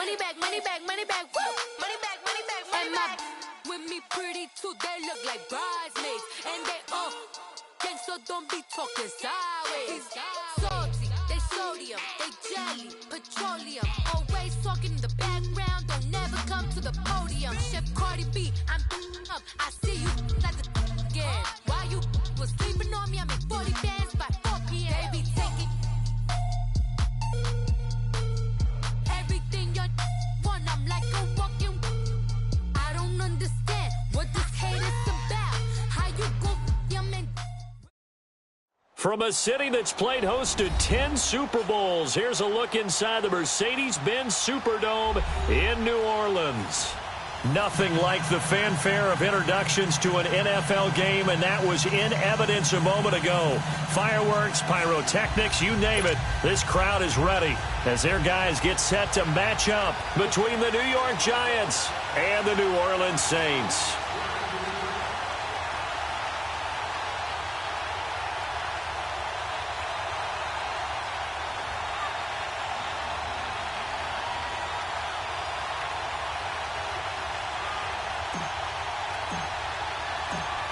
money back, money back, money back, woo! Money back, money back, money back. With me pretty too, they look like bridesmaids. And they all gang, so don't be talking sideways. Salty, they sodium, they jelly, petroleum. Always talking in the background, don't never come to the podium. Chef Cardi B, I'm up, I see you like the again. While you was sleeping on me, I make 40 bands by 4 p.m. Baby, take it. Everything you want, I'm like a walking. I don't understand what this hate is about. How you go, your man. From a city that's played host to 10 Super Bowls, here's a look inside the Mercedes-Benz Superdome in New Orleans. Nothing like the fanfare of introductions to an NFL game, and that was in evidence a moment ago. Fireworks, pyrotechnics, you name it. This crowd is ready as their guys get set to match up between the New York Giants and the New Orleans Saints.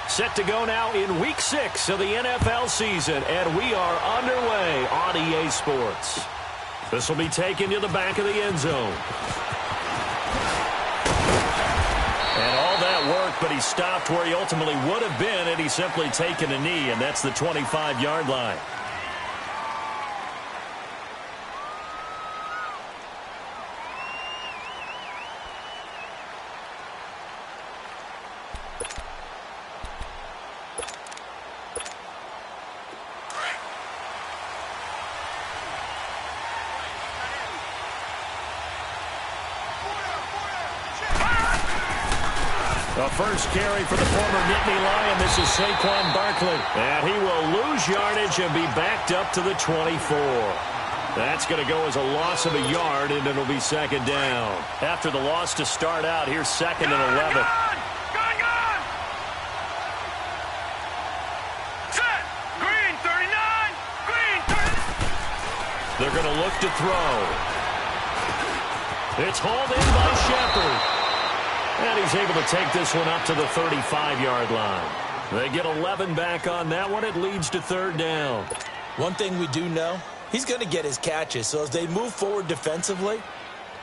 Set to go now in Week 6 of the NFL season, and we are underway on EA Sports. This will be taken to the back of the end zone. And all that work, but he stopped where he ultimately would have been had he simply taken a knee, and that's the 25-yard line. The first carry for the former Nittany Lion. This is Saquon Barkley. And he will lose yardage and be backed up to the 24. That's going to go as a loss of a yard, and it'll be second down. After the loss to start out, here's second and 11. Gone! Set! Green 39! Green 30! They're going to look to throw. It's hauled in by Shepard. And he's able to take this one up to the 35-yard line. They get 11 back on that one. It leads to third down. One thing we do know, he's going to get his catches. So as they move forward defensively,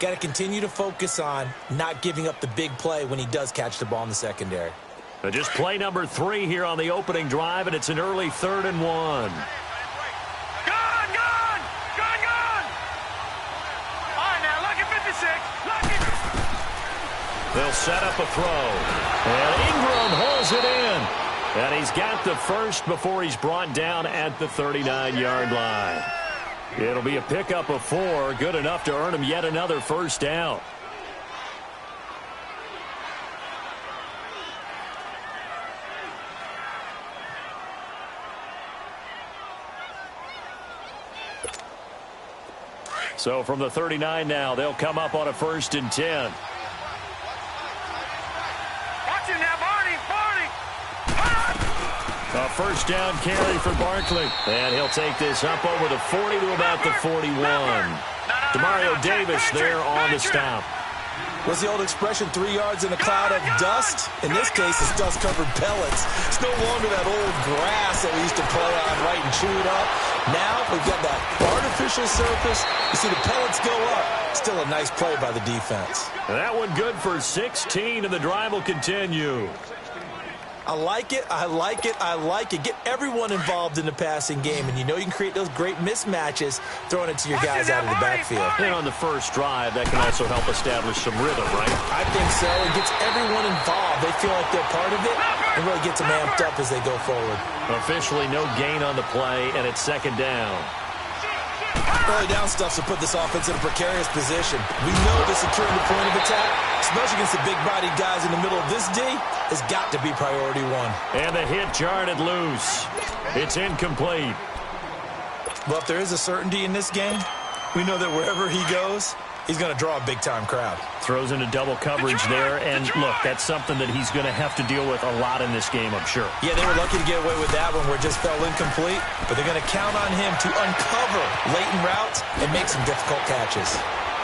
got to continue to focus on not giving up the big play when he does catch the ball in the secondary. Just play number 3 here on the opening drive, and it's an early 3rd and 1. They'll set up a throw. And Ingram holds it in. And he's got the first before he's brought down at the 39-yard line. It'll be a pickup of 4, good enough to earn him yet another first down. So from the 39 now, they'll come up on a 1st and 10. A first down carry for Barkley. And he'll take this up over the 40 to about the 41. Demario Davis there on the stop. What's the old expression, 3 yards in a cloud of dust? In this case, it's dust-covered pellets. It's no longer that old grass that we used to play on, right, and chew it up. Now we've got that artificial surface. You see the pellets go up. Still a nice play by the defense. That one good for 16, and the drive will continue. I like it, I like it, I like it. Get everyone involved in the passing game, and you know you can create those great mismatches throwing it to your guys out of the backfield. And on the first drive, that can also help establish some rhythm, right? I think so. It gets everyone involved. They feel like they're part of it, and really gets them amped up as they go forward. Officially no gain on the play, and it's second down. Early down stuff to put this offense in a precarious position. We know that securing the point of attack, especially against the big-bodied guys in the middle of this D, has got to be priority 1. And the hit jarred it loose. It's incomplete. Well, if there is a certainty in this game, we know that wherever he goes, he's going to draw a big-time crowd. Throws into double coverage there, and look, that's something that he's going to have to deal with a lot in this game, I'm sure. Yeah, they were lucky to get away with that one where it just fell incomplete, but they're going to count on him to uncover latent routes and make some difficult catches.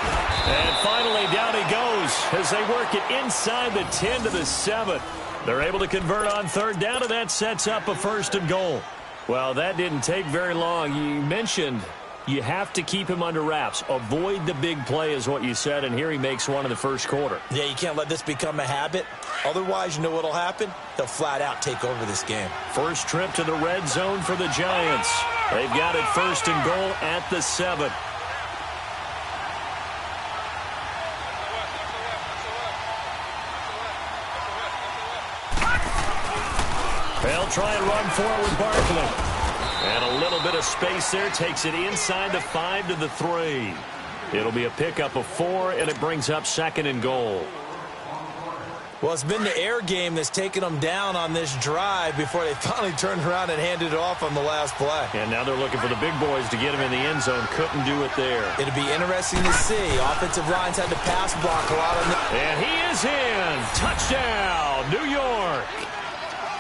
And finally, down he goes as they work it inside the 10 to the 7. They're able to convert on third down, and that sets up a 1st and goal. Well, that didn't take very long. You mentioned you have to keep him under wraps. Avoid the big play is what you said, and here he makes one in the first quarter. Yeah, you can't let this become a habit. Otherwise, you know what will happen? They'll flat out take over this game. First trip to the red zone for the Giants. They've got it 1st and goal at the 7. They'll try and run forward Barkley. And a little bit of space there takes it inside the 5 to the 3. It'll be a pickup of 4, and it brings up 2nd and goal. Well, it's been the air game that's taken them down on this drive before they finally turned around and handed it off on the last play. And now they're looking for the big boys to get him in the end zone. Couldn't do it there. It'll be interesting to see. Offensive lines had to pass block a lot on the... And he is in. Touchdown, New York.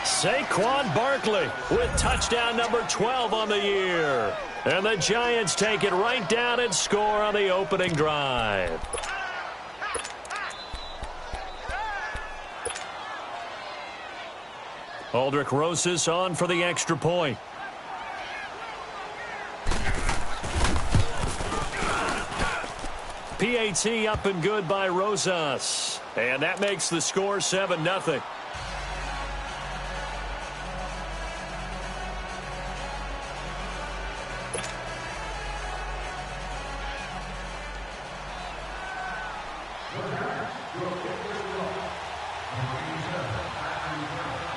Saquon Barkley with touchdown number 12 on the year. And the Giants take it right down and score on the opening drive. Aldrich Rosas on for the extra point. PAT up and good by Rosas. And that makes the score 7-0.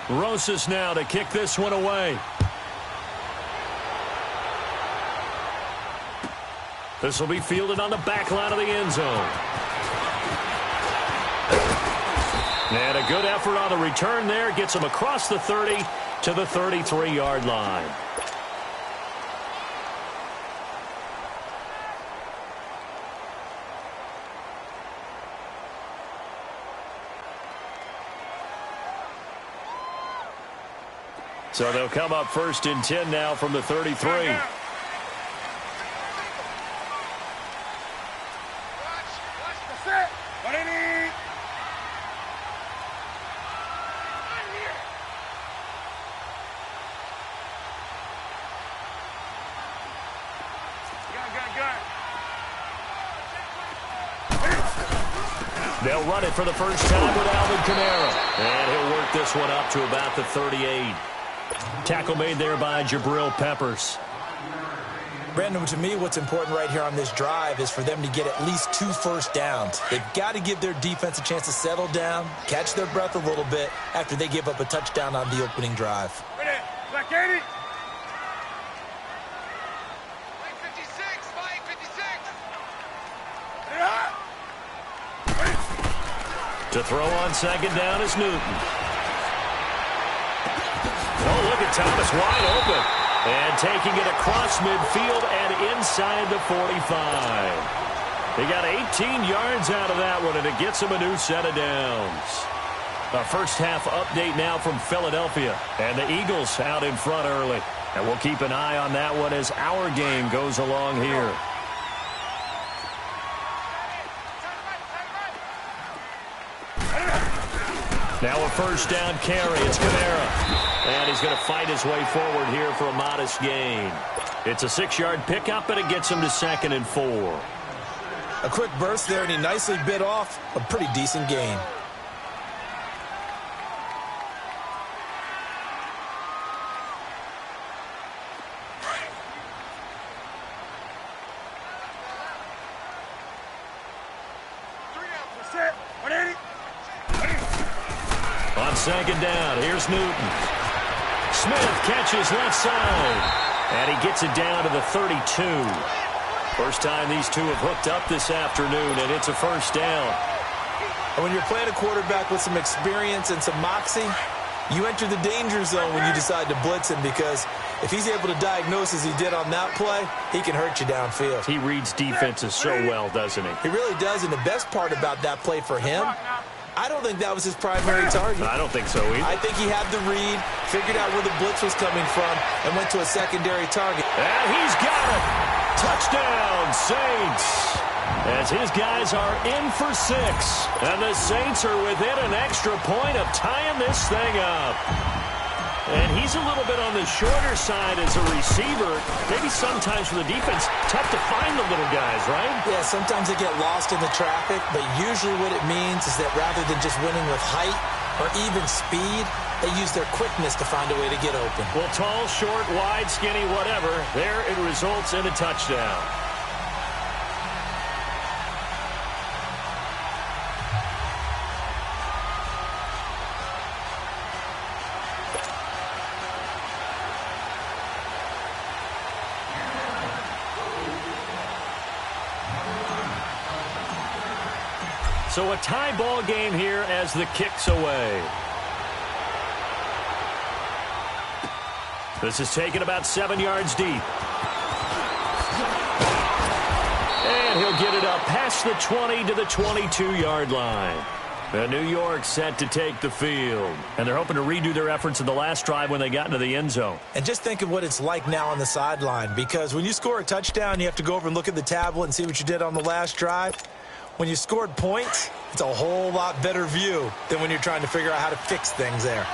Rosas now to kick this one away. This will be fielded on the back line of the end zone. And a good effort on the return there. Gets him across the 30 to the 33-yard line. So they'll come up 1st and 10 now from the 33. They'll run it for the first time with Alvin Kamara. And he'll work this one up to about the 38. Tackle made there by Jabril Peppers. Brandon, to me, what's important right here on this drive is for them to get at least 2 first downs. They've got to give their defense a chance to settle down, catch their breath a little bit after they give up a touchdown on the opening drive. Black 80. To throw on 2nd down is Newton. Oh, look at Thomas wide open. And taking it across midfield and inside the 45. He got 18 yards out of that one, and it gets him a new set of downs. A first half update now from Philadelphia. And the Eagles out in front early. And we'll keep an eye on that one as our game goes along here. Now a first down carry. It's Kamara. And he's going to fight his way forward here for a modest gain. It's a 6-yard pickup, and it gets him to 2nd and 4. A quick burst there, and he nicely bit off a pretty decent gain. On 2nd down, here's Newton. Smith catches left side, and he gets it down to the 32. First time these two have hooked up this afternoon, and it's a first down. And when you're playing a quarterback with some experience and some moxie, you enter the danger zone when you decide to blitz him, because if he's able to diagnose as he did on that play, he can hurt you downfield. He reads defenses so well, doesn't he? He really does, and the best part about that play for him, I don't think that was his primary target. I don't think so either. I think he had the read, figured out where the blitz was coming from, and went to a secondary target. And he's got it. Touchdown, Saints. as his guys are in for 6. And the Saints are within an extra point of tying this thing up. And he's a little bit on the shorter side as a receiver. Maybe sometimes for the defense, tough to find the little guys, right? Yeah, sometimes they get lost in the traffic, but usually what it means is that rather than just winning with height or even speed, they use their quickness to find a way to get open. Well, tall, short, wide, skinny, whatever, there it results in a touchdown. So a tie ball game here as the kick's away. This is taken about 7 yards deep. And he'll get it up past the 20 to the 22-yard line. And New York set to take the field. And they're hoping to redo their efforts in the last drive when they got into the end zone. And just think of what it's like now on the sideline, because when you score a touchdown, you have to go over and look at the tablet and see what you did on the last drive. When you scored points, it's a whole lot better view than when you're trying to figure out how to fix things there.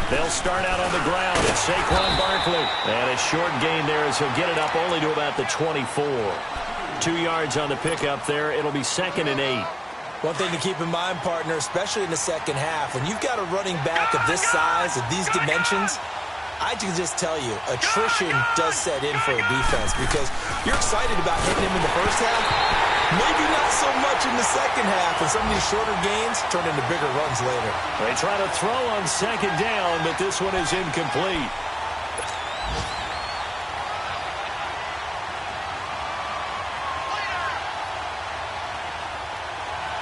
They'll start out on the ground. It's Saquon Barkley. And a short gain there as he'll get it up only to about the 24. 2 yards on the pickup there. It'll be 2nd and 8. One thing to keep in mind, partner, especially in the second half, when you've got a running back of this size, of these dimensions, I can just tell you, attrition does set in for a defense because you're excited about hitting him in the first half. Maybe not so much in the second half, and some of these shorter gains turn into bigger runs later. They try to throw on 2nd down, but this one is incomplete.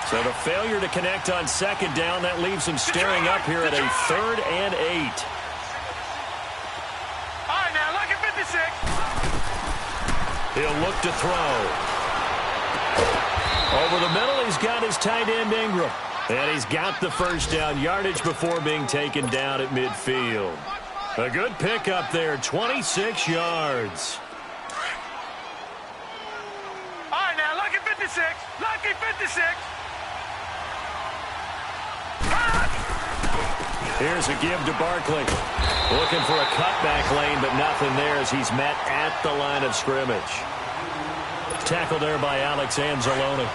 So the failure to connect on 2nd down, that leaves him staring up here at a 3rd and 8. He'll look to throw. Over the middle, he's got his tight end Ingram. And he's got the first down yardage before being taken down at midfield. A good pickup there, 26 yards. All right, now, lucky 56. Lucky 56. Here's a give to Barkley. Looking for a cutback lane, but nothing there as he's met at the line of scrimmage. Tackled there by Alex Anzalone.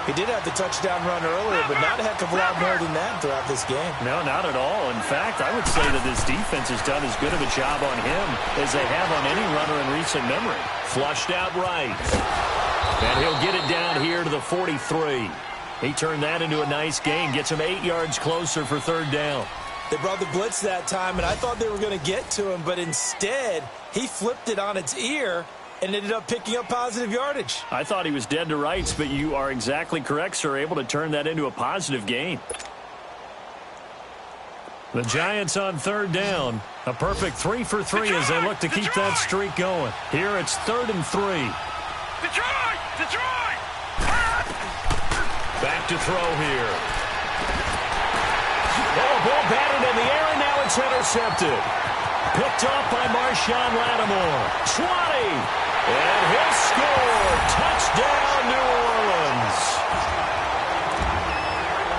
He did have the touchdown run earlier, but not a heck of a lot more than that throughout this game. No, not at all. In fact, I would say that this defense has done as good of a job on him as they have on any runner in recent memory. Flushed out right. And he'll get it down here to the 43. He turned that into a nice gain. Gets him 8 yards closer for 3rd down. They brought the blitz that time, and I thought they were going to get to him, but instead, he flipped it on its ear and ended up picking up positive yardage. I thought he was dead to rights, but you are exactly correct, sir. Able to turn that into a positive gain. The Giants on 3rd down. A perfect 3 for 3 as they look to keep that streak going. Here it's 3rd and 3. Detroit! Detroit! Back to throw here. Oh, ball batted in the air, and now it's intercepted. Picked off by Marshawn Lattimore. 20. And he'll score. Touchdown, New Orleans.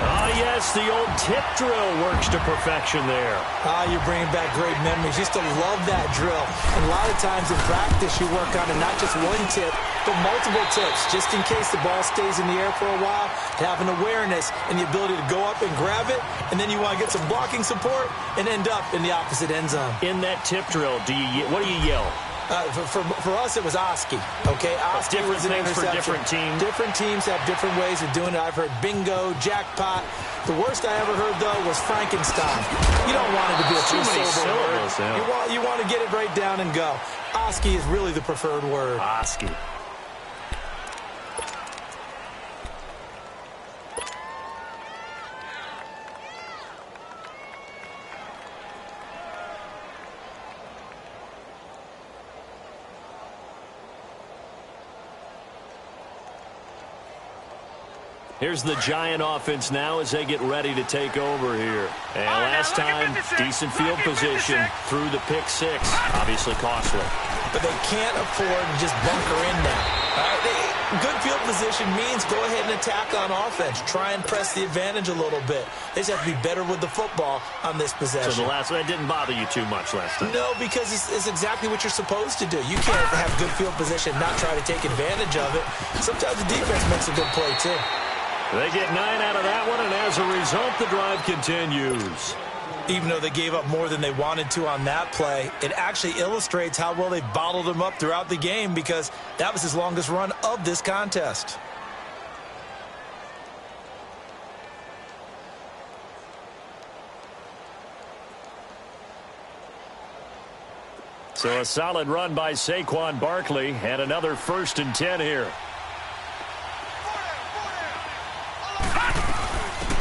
Ah, yes, the old tip drill works to perfection there. You're bringing back great memories. Used to love that drill. And a lot of times in practice, you work on it, not just one tip, but multiple tips, just in case the ball stays in the air for a while, to have an awareness and the ability to go up and grab it, and then you want to get some blocking support and end up in the opposite end zone. In that tip drill, what do you yell? For us, it was Oski. Okay, Oski different was an things interception. for different teams. Different teams have different ways of doing it. I've heard bingo, jackpot. The worst I ever heard, though, was Frankenstein. You don't want it to be a Too many syllables. word. You want to get it right down and go. Oski is really the preferred word. Oski. Here's the Giant offense now as they get ready to take over here. And last time, decent field position through the pick six. Obviously costly. But they can't afford to just bunker in now. Good field position means go ahead and attack on offense. Try and press the advantage a little bit. They just have to be better with the football on this possession. So that didn't bother you too much last time? No, because it's exactly what you're supposed to do. You can't have good field position and not try to take advantage of it. Sometimes the defense makes a good play, too. They get 9 out of that one, and as a result, the drive continues. Even though they gave up more than they wanted to on that play, it actually illustrates how well they bottled them up throughout the game because that was his longest run of this contest. So a solid run by Saquon Barkley and another 1st and 10 here.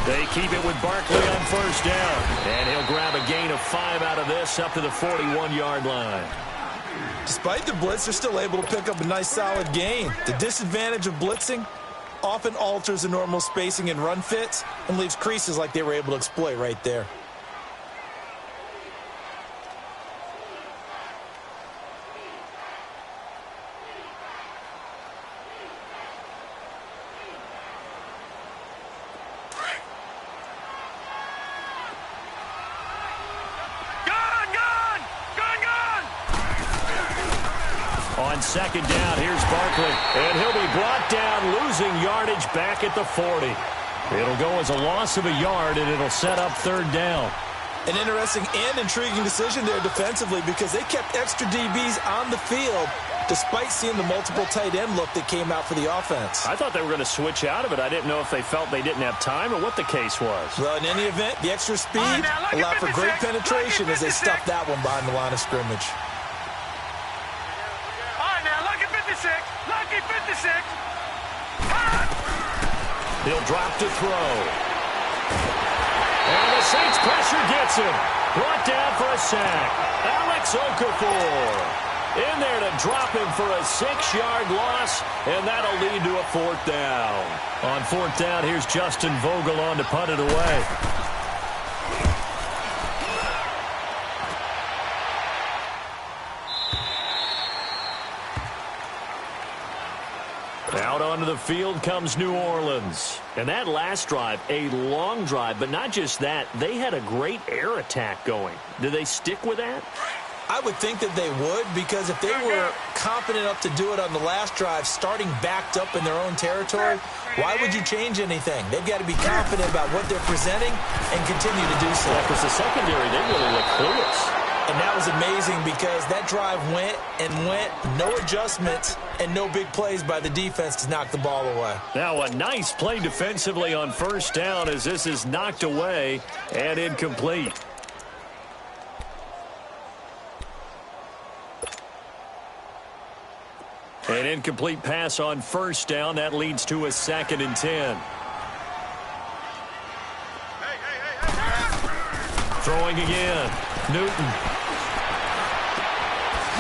They keep it with Barkley on 1st down. And he'll grab a gain of 5 out of this up to the 41-yard line. Despite the blitz, they're still able to pick up a nice solid gain. The disadvantage of blitzing often alters the normal spacing and run fits and leaves creases like they were able to exploit right there. On 2nd down, here's Barkley. And he'll be brought down, losing yardage back at the 40. It'll go as a loss of a yard, and it'll set up 3rd down. An interesting and intriguing decision there defensively because they kept extra DBs on the field despite seeing the multiple tight end look that came out for the offense. I thought they were going to switch out of it. I didn't know if they felt they didn't have time or what the case was. Well, in any event, the extra speed allowed for great penetration as they stuffed that one behind the line of scrimmage. Lucky 56. He'll drop to throw. And the Saints pressure gets him. Brought down for a sack. Alex Okafor in there to drop him for a 6-yard loss, and that'll lead to a 4th down. On 4th down, here's Justin Vogel on to punt it away. Out onto the field comes New Orleans. And that last drive, a long drive, but not just that, they had a great air attack going. Do they stick with that? I would think that they would because if they were confident enough to do it on the last drive, starting backed up in their own territory, why would you change anything? They've got to be confident about what they're presenting and continue to do so. Because the secondary, they really look clueless. And that was amazing because that drive went and went, no adjustments, and no big plays by the defense to knock the ball away. Now a nice play defensively on 1st down as this is knocked away and incomplete. An incomplete pass on 1st down. That leads to a 2nd and 10. Throwing again. Newton.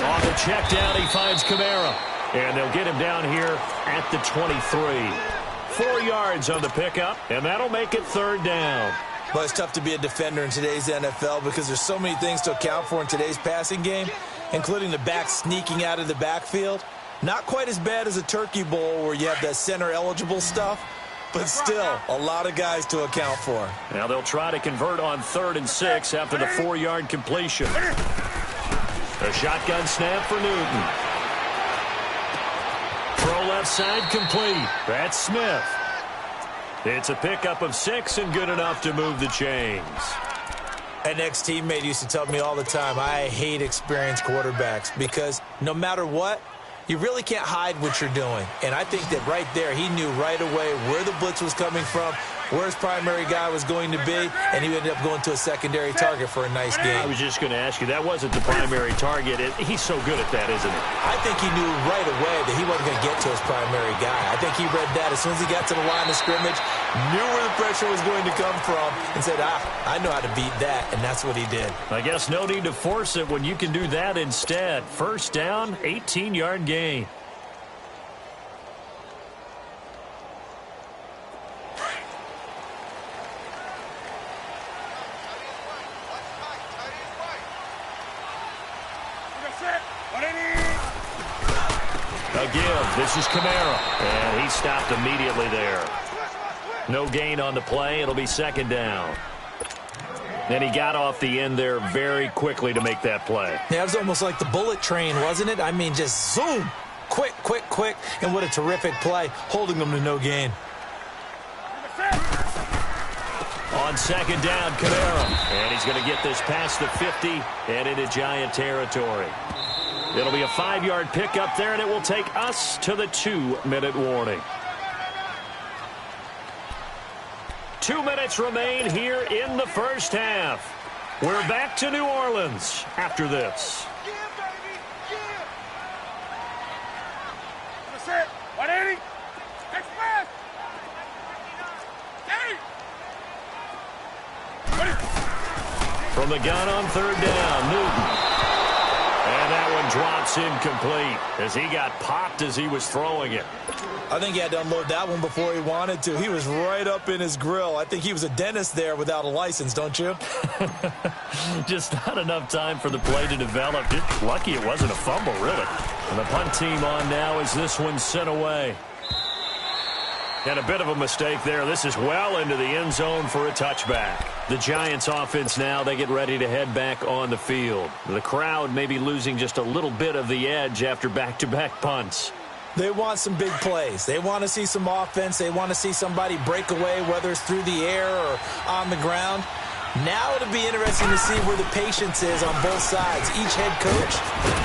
On the check down, he finds Kamara. And they'll get him down here at the 23. 4 yards on the pickup, and that'll make it 3rd down. Well, it's tough to be a defender in today's NFL because there's so many things to account for in today's passing game, including the back sneaking out of the backfield. Not quite as bad as a turkey bowl where you have that center-eligible stuff, but still a lot of guys to account for. Now they'll try to convert on 3rd and 6 after the 4-yard completion. A shotgun snap for Newton. Throw left side complete. That's Smith. It's a pickup of 6 and good enough to move the chains. An ex-teammate used to tell me all the time, I hate experienced quarterbacks because no matter what, you really can't hide what you're doing. And I think that right there, he knew right away where the blitz was coming from, where his primary guy was going to be, and he ended up going to a secondary target for a nice game. I was just going to ask you, that wasn't the primary target. He's so good at that, isn't he? I think he knew right away that he wasn't going to get to his primary guy. I think he read that as soon as he got to the line of scrimmage, knew where the pressure was going to come from, and said, I know how to beat that, and that's what he did. I guess no need to force it when you can do that instead. 1st down, 18-yard gain. A give. This is Kamara. And he stopped immediately there. No gain on the play. It'll be second down. And he got off the end there very quickly to make that play. Yeah, it was almost like the bullet train, wasn't it? I mean, just zoom. Quick, quick, quick. And what a terrific play, holding them to no gain. On second down, Kamara. And he's going to get this past the 50 and into Giant territory. It'll be a 5-yard pickup there, and it will take us to the 2-minute warning. 2 minutes remain here in the first half. We're back to New Orleans after this. That's it. 180. Next pass. 80. From the gun on third down, Newton. And that one drops incomplete as he got popped as he was throwing it. I think he had to unload that one before he wanted to. He was right up in his grill. I think he was a dentist there without a license, don't you? Just not enough time for the play to develop. Lucky it wasn't a fumble, really. And the punt team on now as this one's sent away. And a bit of a mistake there. This is well into the end zone for a touchback. The Giants offense now, they get ready to head back on the field. The crowd may be losing just a little bit of the edge after back-to-back punts. They want some big plays. They want to see some offense. They want to see somebody break away, whether it's through the air or on the ground. Now it'll be interesting to see where the patience is on both sides. Each head coach,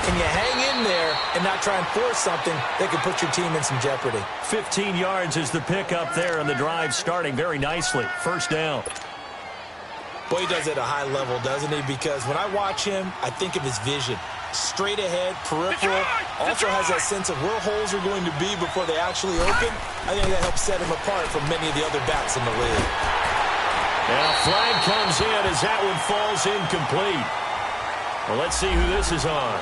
can you hang in there and not try and force something that could put your team in some jeopardy? 15 yards is the pickup there, and the drive starting very nicely. First down. Boy, he does it at a high level, doesn't he? Because when I watch him, I think of his vision. Straight ahead, peripheral, also has that sense of where holes are going to be before they actually open. I think that helps set him apart from many of the other backs in the league. And a flag comes in as that one falls incomplete. Well, let's see who this is on.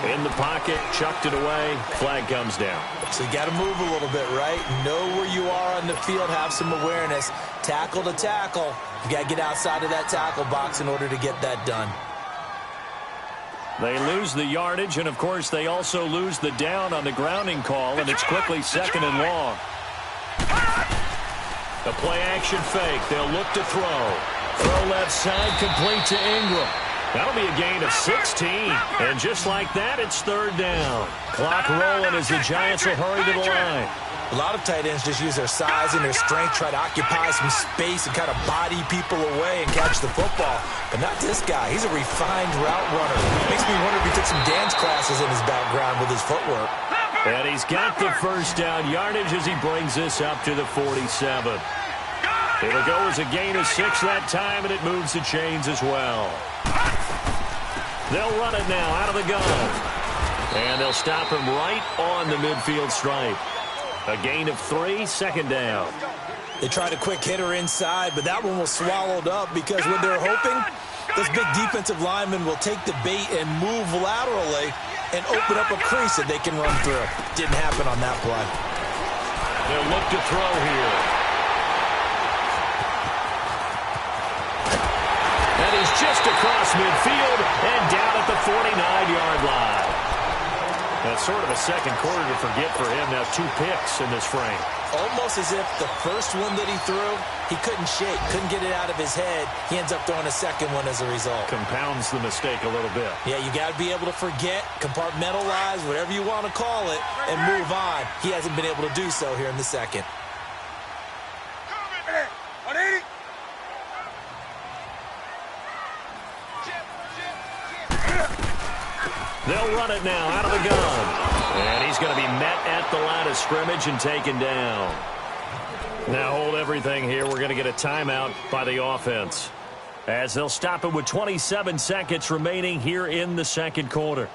In the pocket, chucked it away, flag comes down. So you got to move a little bit, right? Know where you are on the field, have some awareness. Tackle to tackle. You got to get outside of that tackle box in order to get that done. They lose the yardage, and, of course, they also lose the down on the grounding call, and it's quickly second and long. A play-action fake. They'll look to throw. Throw left side, complete to Ingram. That'll be a gain of 16. And just like that, it's third down. Clock rolling as the Giants will hurry to the line. A lot of tight ends just use their size and their strength, try to occupy some space and kind of body people away and catch the football. But not this guy. He's a refined route runner. Makes me wonder if he took some dance classes in his background with his footwork. And he's got the first down yardage as he brings this up to the 47. It'll go as a gain of 6 that time, and it moves the chains as well. They'll run it now out of the gun. And they'll stop him right on the midfield stripe. A gain of 3, second down. They tried a quick hitter inside, but that one was swallowed up because what they're hoping, this big defensive lineman will take the bait and move laterally and open up a crease that they can run through. Didn't happen on that play. They'll look to throw here. And he's just across midfield and down at the 49-yard line. That's sort of a second quarter to forget for him. Now 2 picks in this frame. Almost as if the first one that he threw, he couldn't shake, couldn't get it out of his head. He ends up throwing a second one as a result. Compounds the mistake a little bit. Yeah, you got to be able to forget, compartmentalize, whatever you want to call it, and move on. He hasn't been able to do so here in the second. 180. They'll run it now out of the gun. And he's going to be met at the line of scrimmage and taken down. Now hold everything here. We're going to get a timeout by the offense, as they'll stop it with 27 seconds remaining here in the second quarter.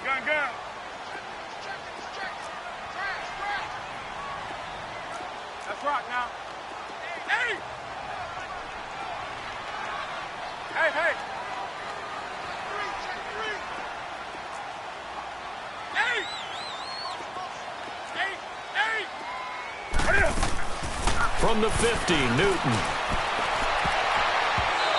Gun. That's rock now. Hey! Hey! Hey! From the 50, Newton.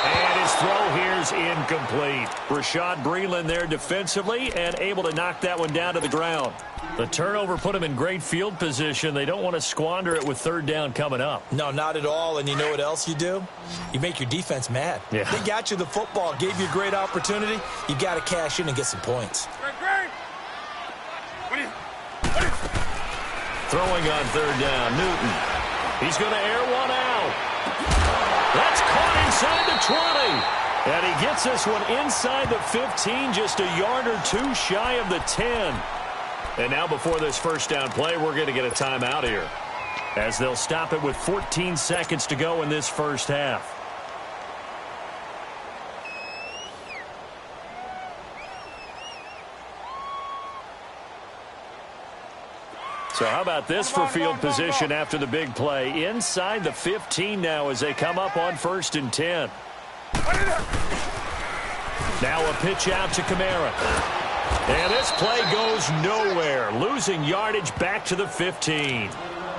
And his throw here's incomplete. Rashad Breeland there defensively and able to knock that one down to the ground. The turnover put him in great field position. They don't want to squander it with third down coming up. No, not at all. And you know what else you do? You make your defense mad. Yeah. They got you the football, gave you a great opportunity. You got to cash in and get some points. Throwing on third down, Newton. He's going to air one out. That's caught inside the 20. And he gets this one inside the 15, just a yard or two shy of the 10. And now before this first down play, we're going to get a timeout here, as they'll stop it with 14 seconds to go in this first half. So how about this for field position after the big play? Inside the 15 now as they come up on 1st and 10. Now a pitch out to Kamara. And this play goes nowhere, losing yardage back to the 15.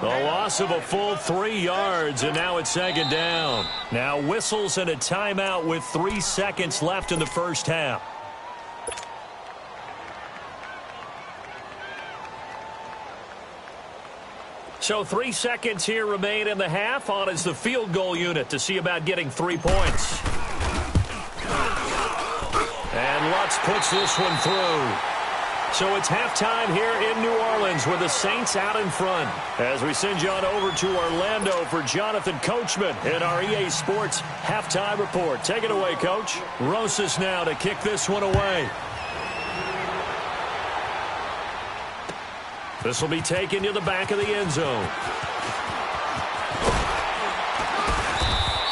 The loss of a full 3 yards, and now it's second down. Now whistles and a timeout with 3 seconds left in the first half. So 3 seconds here remain in the half. On is the field goal unit to see about getting 3 points. And Lutz puts this one through. So it's halftime here in New Orleans with the Saints out in front. As we send you on over to Orlando for Jonathan Coachman in our EA Sports halftime report. Take it away, Coach. Rosas now to kick this one away. This will be taken to the back of the end zone.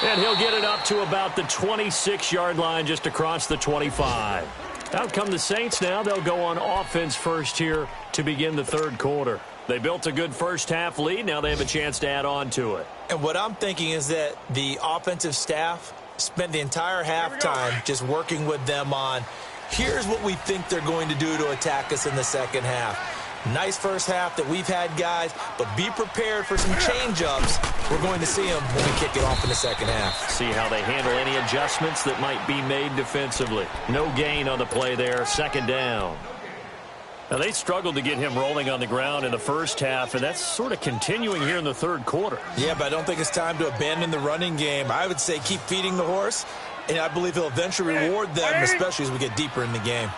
And he'll get it up to about the 26-yard line, just across the 25. Out come the Saints now. They'll go on offense first here to begin the third quarter. They built a good first half lead. Now they have a chance to add on to it. And what I'm thinking is that the offensive staff spent the entire halftime just working with them on, here's what we think they're going to do to attack us in the second half. Nice first half that we've had, guys, but be prepared for some change-ups. We're going to see them when we kick it off in the second half. See how they handle any adjustments that might be made defensively. No gain on the play there, second down. Now, they struggled to get him rolling on the ground in the first half, and that's sort of continuing here in the third quarter. Yeah, but I don't think it's time to abandon the running game. I would say keep feeding the horse, and I believe he'll eventually reward them, especially as we get deeper in the game.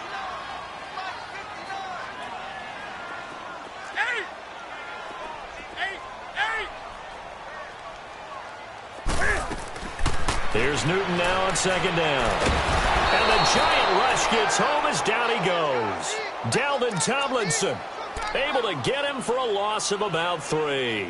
Here's Newton now on second down. And the giant rush gets home as down he goes. Dalvin Tomlinson able to get him for a loss of about 3.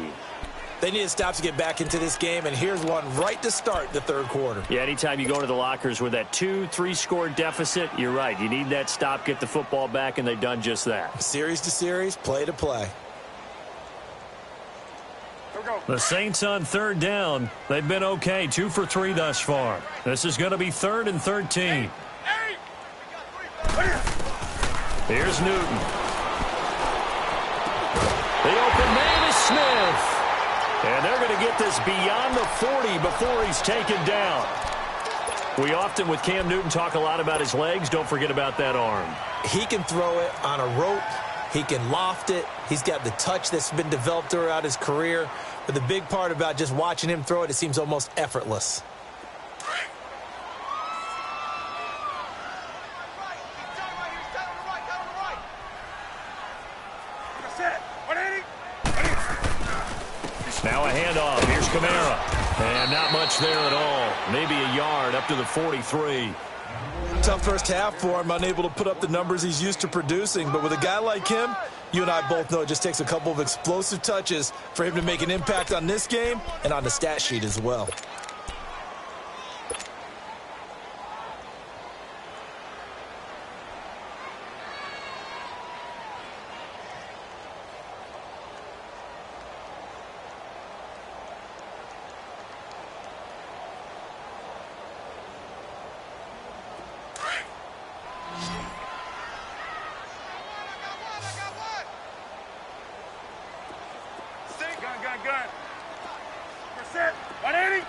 They need to stop to get back into this game, and here's one right to start the third quarter. Yeah, anytime you go to the lockers with that 2-3 score deficit, you're right. You need that stop, get the football back, and they've done just that. Series to series, play to play. The Saints on third down. They've been okay, 2 for 3 thus far. This is going to be 3rd and 13. Here's Newton. The open man is Smith. And they're going to get this beyond the 40 before he's taken down. We often, with Cam Newton, talk a lot about his legs. Don't forget about that arm. He can throw it on a rope. He can loft it. He's got the touch that's been developed throughout his career. But the big part about just watching him throw it, it seems almost effortless. Now a handoff. Here's Kamara. And not much there at all. Maybe a yard up to the 43. Tough first half for him, unable to put up the numbers he's used to producing. But with a guy like him, you and I both know it just takes a couple of explosive touches for him to make an impact on this game and on the stat sheet as well. Set. 180.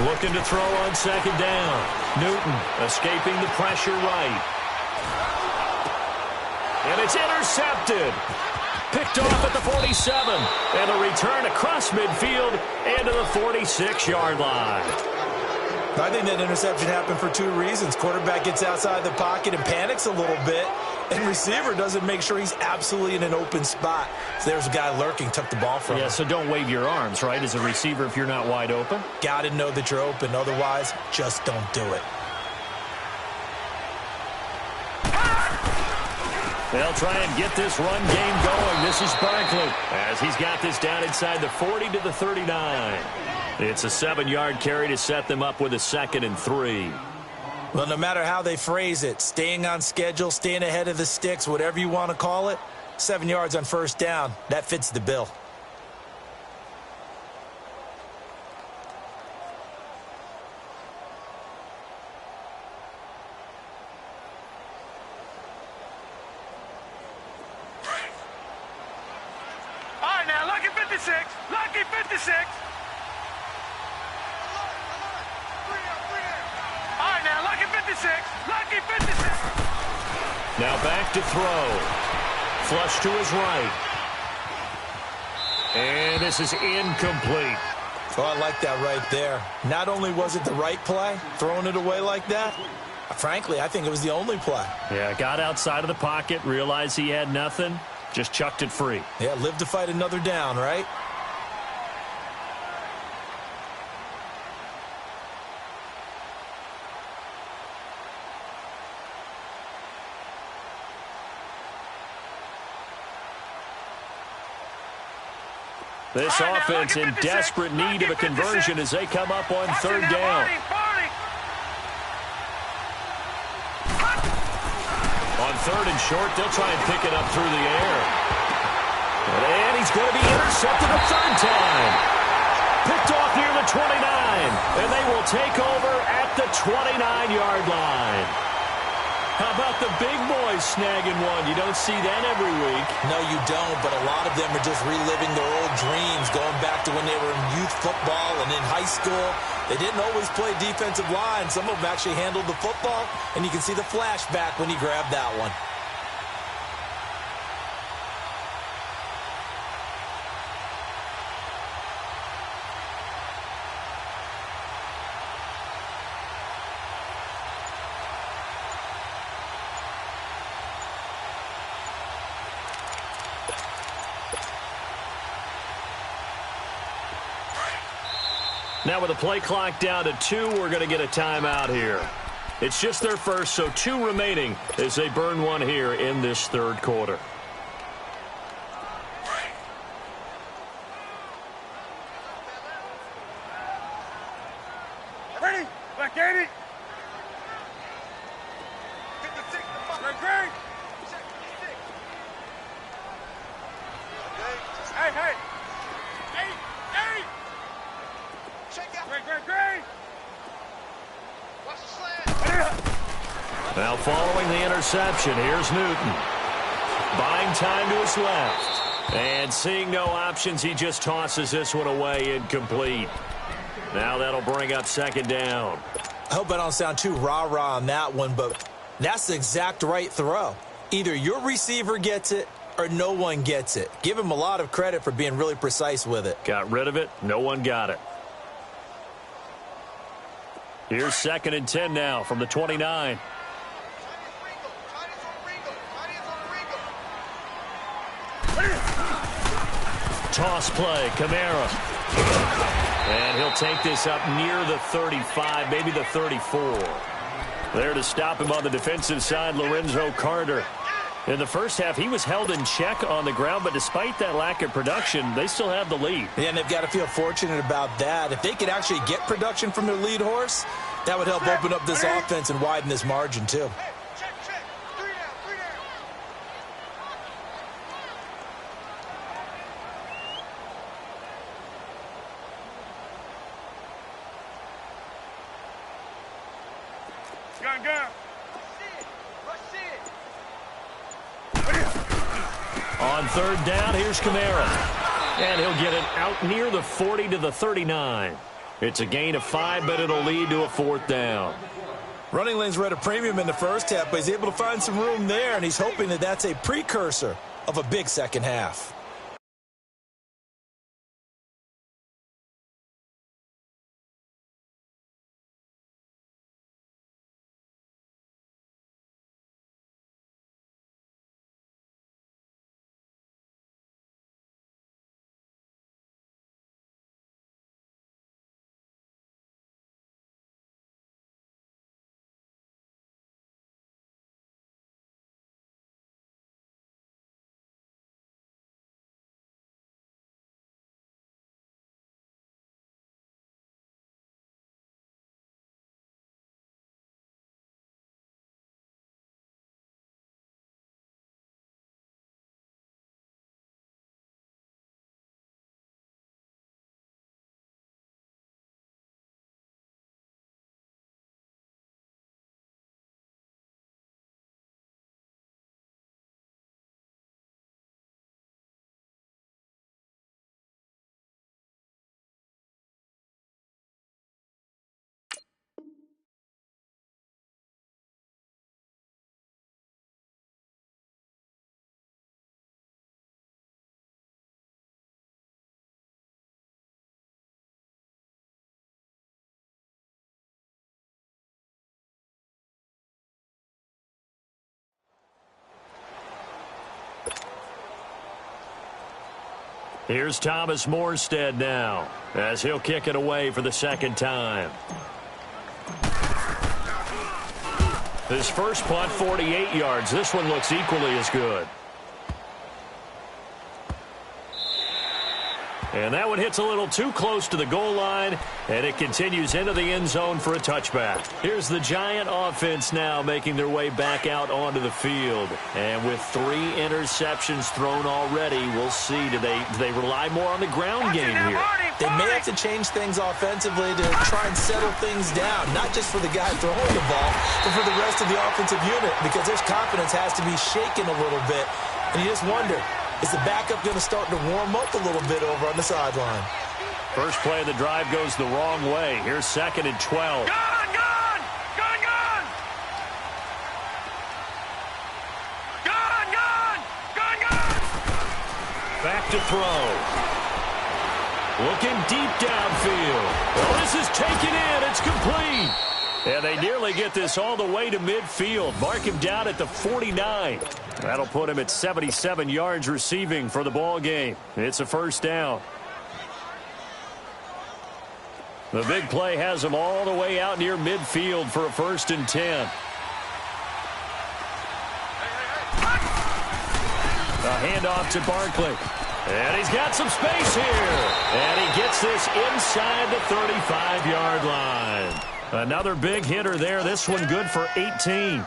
Looking to throw on second down. Newton escaping the pressure right. And it's intercepted. Picked off at the 47. And a return across midfield into the 46-yard line. I think that interception happened for two reasons. Quarterback gets outside the pocket and panics a little bit, and receiver doesn't make sure he's absolutely in an open spot. So there's a guy lurking, took the ball from him. Yeah, so don't wave your arms, right, as a receiver if you're not wide open? Got to know that you're open. Otherwise, just don't do it. They'll try and get this run game going. This is Barkley as he's got this down inside the 40 to the 39. It's a 7-yard carry to set them up with a 2nd and 3. Well, no matter how they phrase it, staying on schedule, staying ahead of the sticks, whatever you want to call it, 7 yards on first down, that fits the bill. All right, now, lucky 56. Lucky 56. All right, now, lucky 56. Lucky 56. Now back to throw. Flush to his right. And this is incomplete. Oh, I like that right there. Not only was it the right play, throwing it away like that, frankly, I think it was the only play. Yeah, got outside of the pocket, realized he had nothing, just chucked it free. Yeah, live to fight another down, right? This offense in desperate need of a conversion as they come up on third down. On third and short, they'll try and pick it up through the air. And he's going to be intercepted a third time. Picked off near the 29. And they will take over at the 29-yard line. How about the big boys snagging one? You don't see that every week. No, you don't, but a lot of them are just reliving their old dreams, going back to when they were in youth football and in high school. They didn't always play defensive line. Some of them actually handled the football, and you can see the flashback when he grabbed that one. Now with the play clock down to 2, we're going to get a timeout here. It's just their first, so 2 remaining as they burn one here in this third quarter. Ready? Back 80. Great. Hey, hey. Great. Watch the slant. Now following the interception, here's Newton. Buying time to his left. And seeing no options, he just tosses this one away incomplete. Now that'll bring up second down. I hope I don't sound too rah-rah on that one, but that's the exact right throw. Either your receiver gets it or no one gets it. Give him a lot of credit for being really precise with it. Got rid of it. No one got it. Here's 2nd and 10 now from the 29. Toss play, Kamara. And he'll take this up near the 35, maybe the 34. There to stop him on the defensive side, Lorenzo Carter. In the first half, he was held in check on the ground, but despite that lack of production, they still have the lead. Yeah, and they've got to feel fortunate about that. If they could actually get production from their lead horse, that would help open up this offense and widen this margin, too. Check. 3 down. Gun. On third down, here's Kamara. And he'll get it out near the 40 to the 39. It's a gain of 5, but it'll lead to a 4th down. Running lanes were at a premium in the first half, but he's able to find some room there, and he's hoping that that's a precursor of a big second half. Here's Thomas Morstead now, as he'll kick it away for the second time. His first punt, 48 yards. This one looks equally as good. And that one hits a little too close to the goal line, and it continues into the end zone for a touchback. Here's the Giant offense now making their way back out onto the field. And with 3 interceptions thrown already, we'll see, do they rely more on the ground game here? They may have to change things offensively to try and settle things down, not just for the guy throwing the ball, but for the rest of the offensive unit, because their confidence has to be shaken a little bit. And you just wonder, is the backup going to start to warm up a little bit over on the sideline? First play of the drive goes the wrong way. Here's 2nd and 12. Gone! Gone! Gone! Gone! Gone! Gone! Gone! Gone! Back to throw. Looking deep downfield. Oh, this is taken in. It's complete. And they nearly get this all the way to midfield. Mark him down at the 49. That'll put him at 77 yards receiving for the ball game. It's a first down. The big play has him all the way out near midfield for a 1st and 10. A handoff to Barkley. And he's got some space here. And he gets this inside the 35-yard line. Another big hitter there. This one good for 18.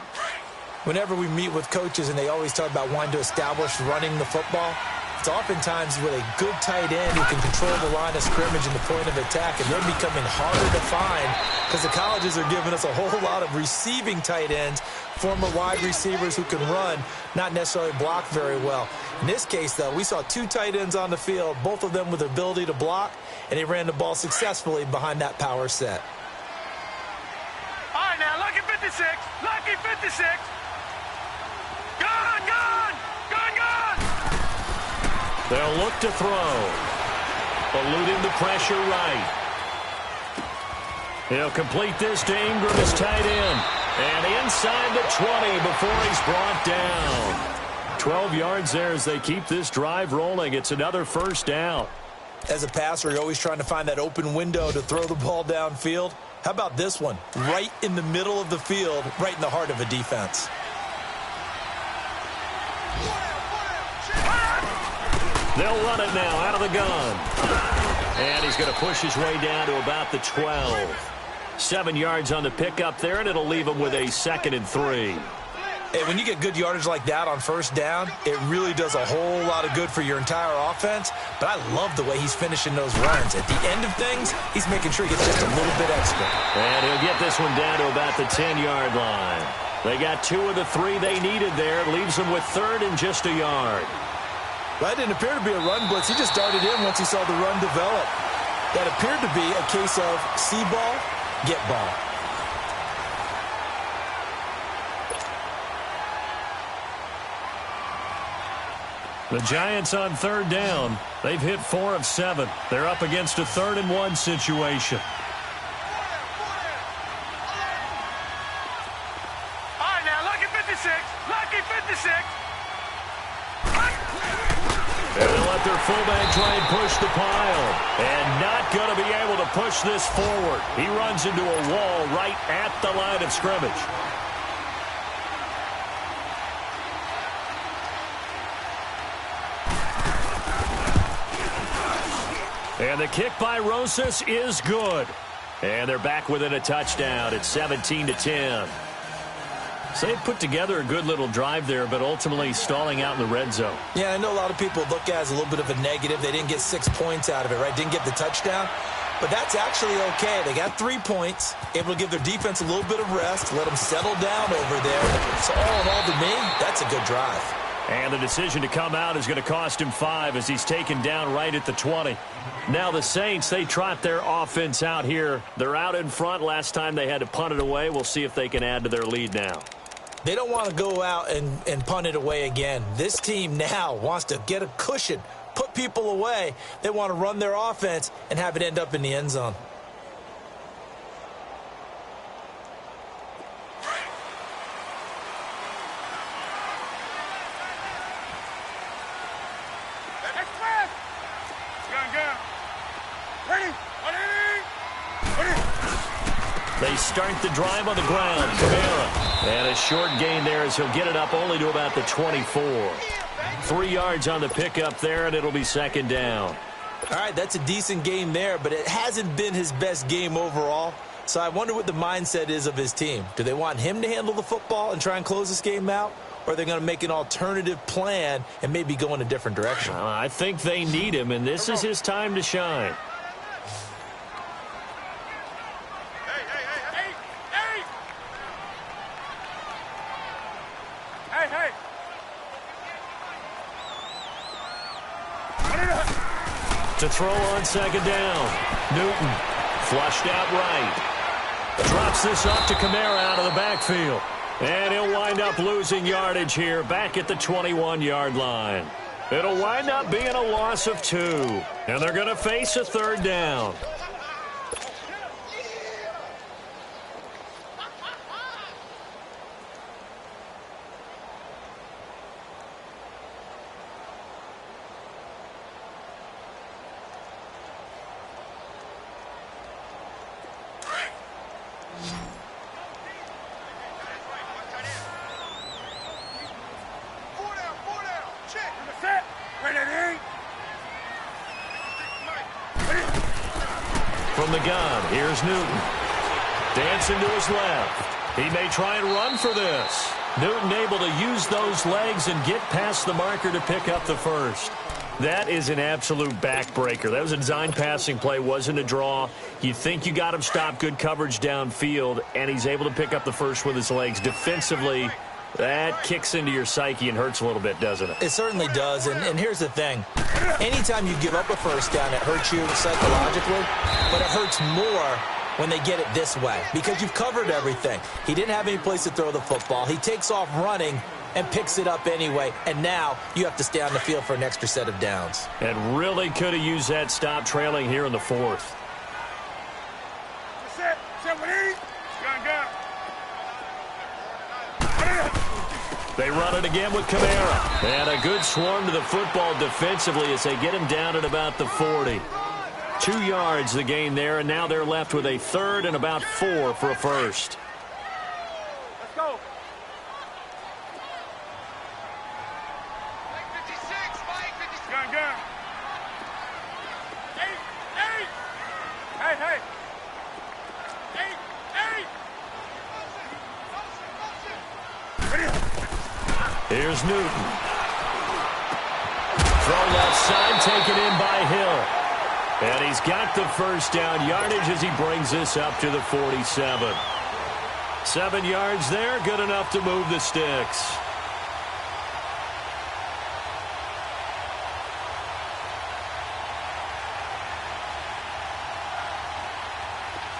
Whenever we meet with coaches and they always talk about wanting to establish running the football, it's oftentimes with a good tight end who can control the line of scrimmage and the point of attack, and they're becoming harder to find because the colleges are giving us a whole lot of receiving tight ends, former wide receivers who can run, not necessarily block very well. In this case, though, we saw 2 tight ends on the field, both of them with the ability to block, and they ran the ball successfully behind that power set. All right, now, lucky 56. Lucky 56. Gone! Gone! Gone! Gone! They'll look to throw. Eluding the pressure right. He'll complete this to Ingram as tight end. And inside the 20 before he's brought down. 12 yards there as they keep this drive rolling. It's another first down. As a passer, you're always trying to find that open window to throw the ball downfield. How about this one? Right in the middle of the field, right in the heart of a defense. They'll run it now out of the gun. And he's going to push his way down to about the 12. 7 yards on the pickup there, and it'll leave him with a 2nd and 3. And when you get good yardage like that on first down, it really does a whole lot of good for your entire offense. But I love the way he's finishing those runs. At the end of things, he's making sure he gets just a little bit extra. And he'll get this one down to about the 10-yard line. They got 2 of the 3 they needed there. Leaves them with 3rd and just a yard. Well, that didn't appear to be a run blitz. He just darted in once he saw the run develop. That appeared to be a case of see ball, get ball. The Giants on third down. They've hit 4 of 7. They're up against a 3rd and 1 situation. All right, now, lucky 56. Lucky 56. And they'll let their fullback try and push the pile. And not going to be able to push this forward. He runs into a wall right at the line of scrimmage. And the kick by Rosas is good. And they're back within a touchdown at 17-10. So they put together a good little drive there, but ultimately stalling out in the red zone. Yeah, I know a lot of people look at it as a little bit of a negative. They didn't get 6 points out of it, right? Didn't get the touchdown. But that's actually okay. They got 3 points, able to give their defense a little bit of rest, let them settle down over there. So all in all, to me, that's a good drive. And the decision to come out is going to cost him 5 as he's taken down right at the 20. Now the Saints, they trot their offense out here. They're out in front. Last time they had to punt it away. We'll see if they can add to their lead now. They don't want to go out and punt it away again. This team now wants to get a cushion, put people away. They want to run their offense and have it end up in the end zone. They start the drive on the ground. Kamara. And a short gain there as he'll get it up only to about the 24. 3 yards on the pickup there, and it'll be 2nd down. All right, that's a decent game there, but it hasn't been his best game overall. So I wonder what the mindset is of his team. Do they want him to handle the football and try and close this game out? Or are they going to make an alternative plan and maybe go in a different direction? I think they need him, and this is his time to shine. To throw on 2nd down. Newton flushed out right. Drops this up to Kamara out of the backfield. And he'll wind up losing yardage here back at the 21-yard line. It'll wind up being a loss of 2. And they're going to face a 3rd down. From the gun, here's Newton. Dancing to his left. He may try and run for this. Newton able to use those legs and get past the marker to pick up the 1st. That is an absolute backbreaker. That was a design passing play, wasn't a draw. You think you got him stopped, good coverage downfield, and he's able to pick up the 1st with his legs. Defensively, that kicks into your psyche and hurts a little bit, doesn't it? It certainly does, and here's the thing. Anytime you give up a 1st down, it hurts you psychologically, but it hurts more when they get it this way because you've covered everything. He didn't have any place to throw the football. He takes off running and picks it up anyway, and now you have to stay on the field for an extra set of downs. And really could have used that stop trailing here in the 4th. They run it again with Kamara. And a good swarm to the football defensively as they get him down at about the 40. 2 yards the gain there, and now they're left with a 3rd and about 4 for a 1st. Let's go. Gun. Hey. Here's Newton. Throw left side, taken in by Hill. And he's got the 1st down yardage as he brings this up to the 47. 7 yards there, good enough to move the sticks.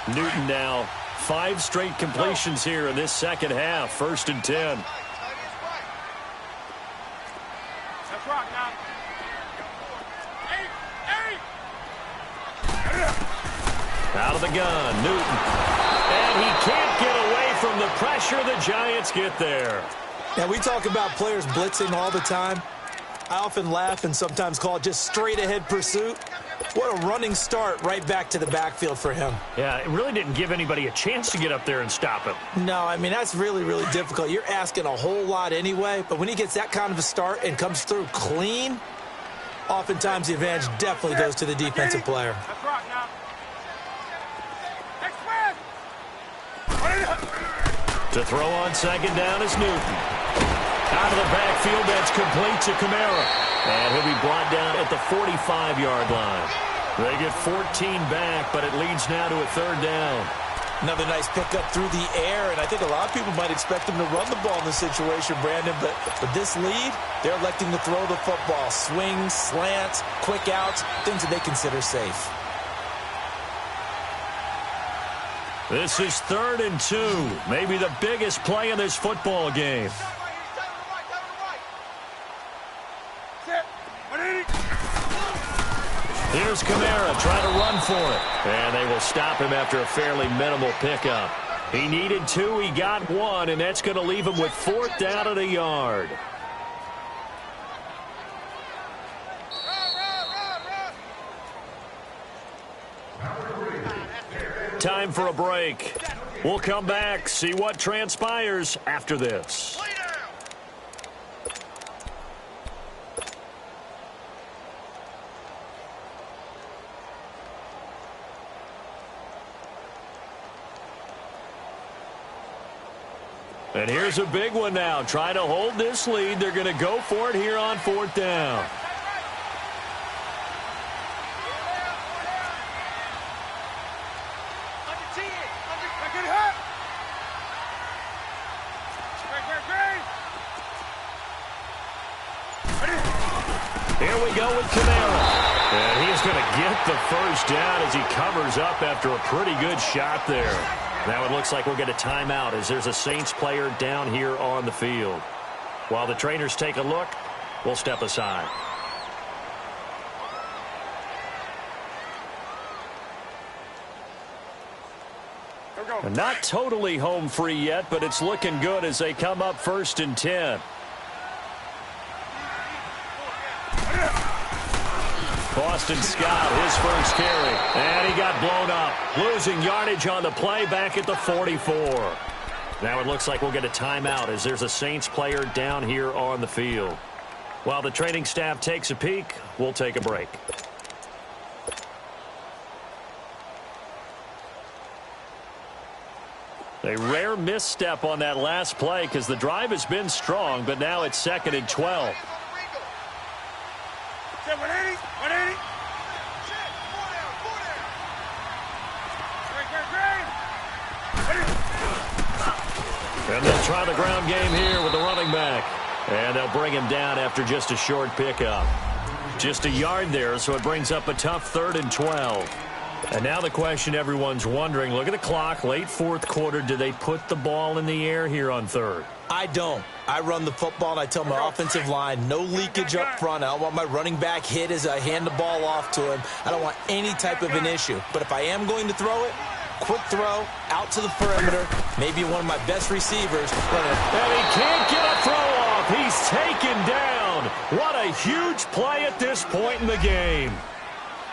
Newton now 5 straight completions here in this second half. 1st and 10. Let's rock now. Out of the gun, Newton. And he can't get away from the pressure. The Giants get there. Now, we talk about players blitzing all the time. I often laugh and sometimes call it just straight-ahead pursuit. What a running start right back to the backfield for him. Yeah, it really didn't give anybody a chance to get up there and stop him. No, I mean, that's really, really difficult. You're asking a whole lot anyway, but when he gets that kind of a start and comes through clean, oftentimes the advantage definitely goes to the defensive player. Let's rock now. To throw on 2nd down is Newton. Out of the backfield, that's complete to Kamara. And he'll be brought down at the 45-yard line. They get 14 back, but it leads now to a 3rd down. Another nice pickup through the air, and I think a lot of people might expect him to run the ball in this situation, Brandon, but with this lead, they're electing to throw the football. Swings, slants, quick outs, things that they consider safe. This is 3rd and 2. Maybe the biggest play in this football game. Here's Kamara trying to run for it. And they will stop him after a fairly minimal pickup. He needed 2, he got 1, and that's going to leave him with 4th down at a yard. Time for a break. We'll come back, see what transpires after this. And here's a big one now. Trying to hold this lead. They're going to go for it here on 4th down. Here we go with Kamara. And he's going to get the 1st down as he covers up after a pretty good shot there. Now it looks like we'll get a timeout as there's a Saints player down here on the field. While the trainers take a look, we'll step aside. And not totally home free yet, but it's looking good as they come up 1st and 10. Boston Scott, his first carry. And he got blown up. Losing yardage on the play back at the 44. Now it looks like we'll get a timeout as there's a Saints player down here on the field. While the training staff takes a peek, we'll take a break. A rare misstep on that last play because the drive has been strong, but now it's 2nd and 12. 180, 180. And they'll try the ground game here with the running back. And they'll bring him down after just a short pickup. Just a yard there, so it brings up a tough 3rd and 12. And now the question everyone's wondering, look at the clock, late 4th quarter, do they put the ball in the air here on 3rd? I don't. I run the football, and I tell my offensive line, no leakage up front. I don't want my running back hit as I hand the ball off to him. I don't want any type of an issue. But if I am going to throw it, quick throw, out to the perimeter, maybe one of my best receivers. And he can't get a throw off. He's taken down. What a huge play at this point in the game.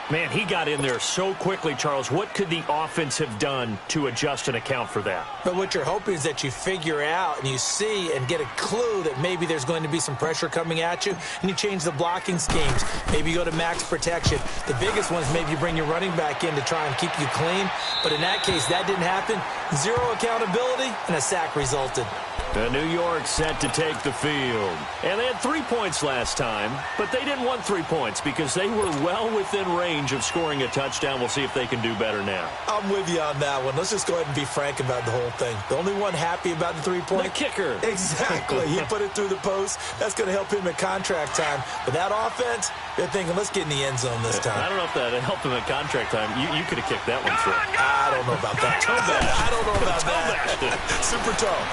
Man, he got in there so quickly, Charles. What could the offense have done to adjust and account for that? But what you're hoping is that you figure out and you see and get a clue that maybe there's going to be some pressure coming at you, and you change the blocking schemes. Maybe you go to max protection. The biggest one is maybe you bring your running back in to try and keep you clean. But in that case, that didn't happen. Zero accountability, and a sack resulted. New York set to take the field. And they had 3 points last time, but they didn't want 3 points because they were well within range of scoring a touchdown. We'll see if they can do better now. I'm with you on that one. Let's just go ahead and be frank about the whole thing. The only one happy about the 3-point? The kicker. Exactly. He put it through the post. That's going to help him at contract time. But that offense, they're thinking, let's get in the end zone this time. I don't know if that helped him at contract time. You could have kicked that one through. I don't know about that. I don't know about that. Super toe.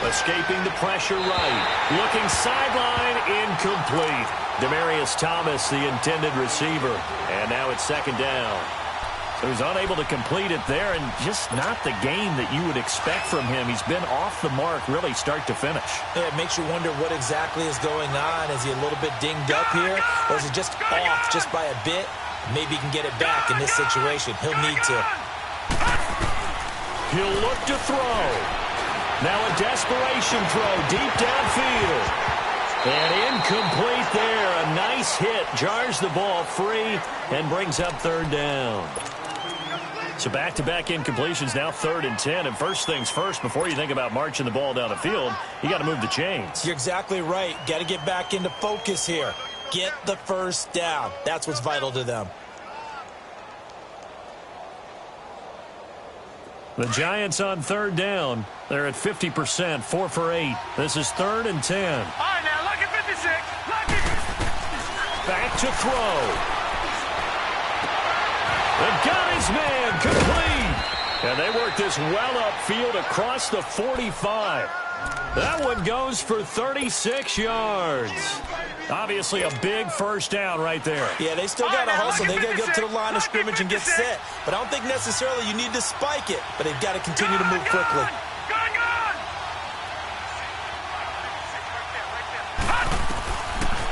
Escaping the pressure right. Looking sideline, incomplete. Demaryius Thomas, the intended receiver. And now it's second down. So he's unable to complete it there, and just not the game that you would expect from him. He's been off the mark really start to finish. Yeah, it makes you wonder what exactly is going on. Is he a little bit dinged up here, or is he just off just by a bit? Maybe he can get it back in this situation. He'll need to. He'll look to throw. Now a desperation throw deep downfield. And incomplete there. A nice hit. Jars the ball free and brings up third down. So back-to-back incompletions, now 3rd and 10. And first things first, before you think about marching the ball down the field, you got to move the chains. You're exactly right. Got to get back into focus here. Get the first down. That's what's vital to them. The Giants on third down. They're at 50%, 4 for 8. This is 3rd and 10. All right, now, lucky 56. Lucky. Back to throw. They've got his man complete. And they work this well upfield across the 45. That one goes for 36 yards. Obviously a big first down right there. Yeah, they still got to hustle. They got to get to the line of scrimmage and get set. But I don't think necessarily you need to spike it. But they've got to continue to move quickly.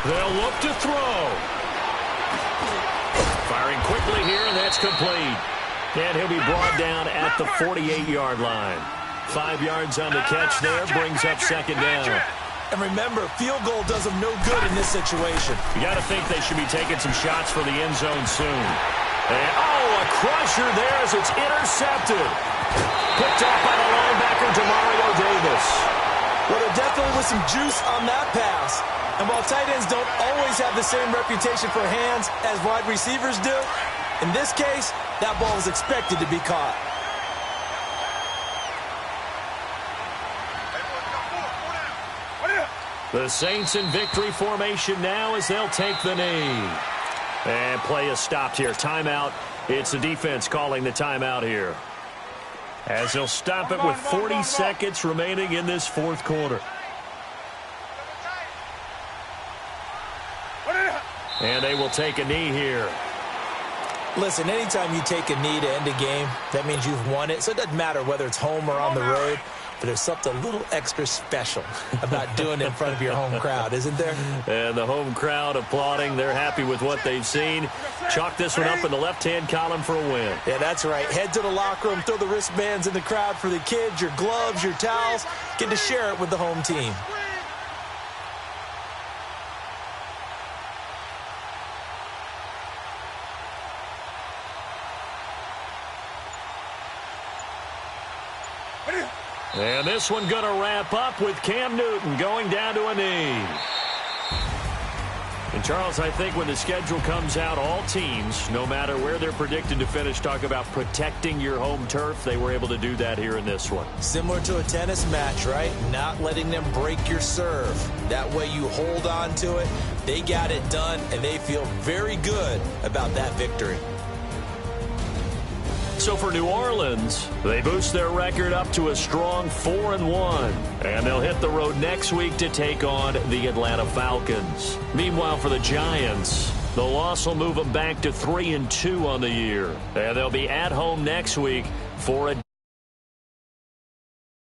They'll look to throw. Firing quickly here, and that's complete. And he'll be brought down at the 48-yard line. 5 yards on the catch there, brings up second down. And remember, field goal does them no good in this situation. You got to think they should be taking some shots for the end zone soon. And, a crusher there as it's intercepted. Picked up by the linebacker, Demario Davis. Well, there definitely was some juice on that pass. And while tight ends don't always have the same reputation for hands as wide receivers do, in this case, that ball was expected to be caught. The Saints in victory formation now as they'll take the knee. And play is stopped here. Timeout. It's the defense calling the timeout here. As they'll stop it with 40 seconds remaining in this fourth quarter. And they will take a knee here. Listen, anytime you take a knee to end a game, that means you've won it. So it doesn't matter whether it's home or on the road. But there's something a little extra special about doing it in front of your home crowd, isn't there? And the home crowd applauding. They're happy with what they've seen. Chalk this one up in the left-hand column for a win. Yeah, that's right. Head to the locker room, throw the wristbands in the crowd for the kids, your gloves, your towels. Get to share it with the home team. And this one going to wrap up with Cam Newton going down to a knee. And, Charles, I think when the schedule comes out, all teams, no matter where they're predicted to finish, talk about protecting your home turf. They were able to do that here in this one. Similar to a tennis match, right? Not letting them break your serve. That way you hold on to it. They got it done, and they feel very good about that victory. So for New Orleans, they boost their record up to a strong 4-1. And they'll hit the road next week to take on the Atlanta Falcons. Meanwhile, for the Giants, the loss will move them back to 3-2 on the year. And they'll be at home next week for a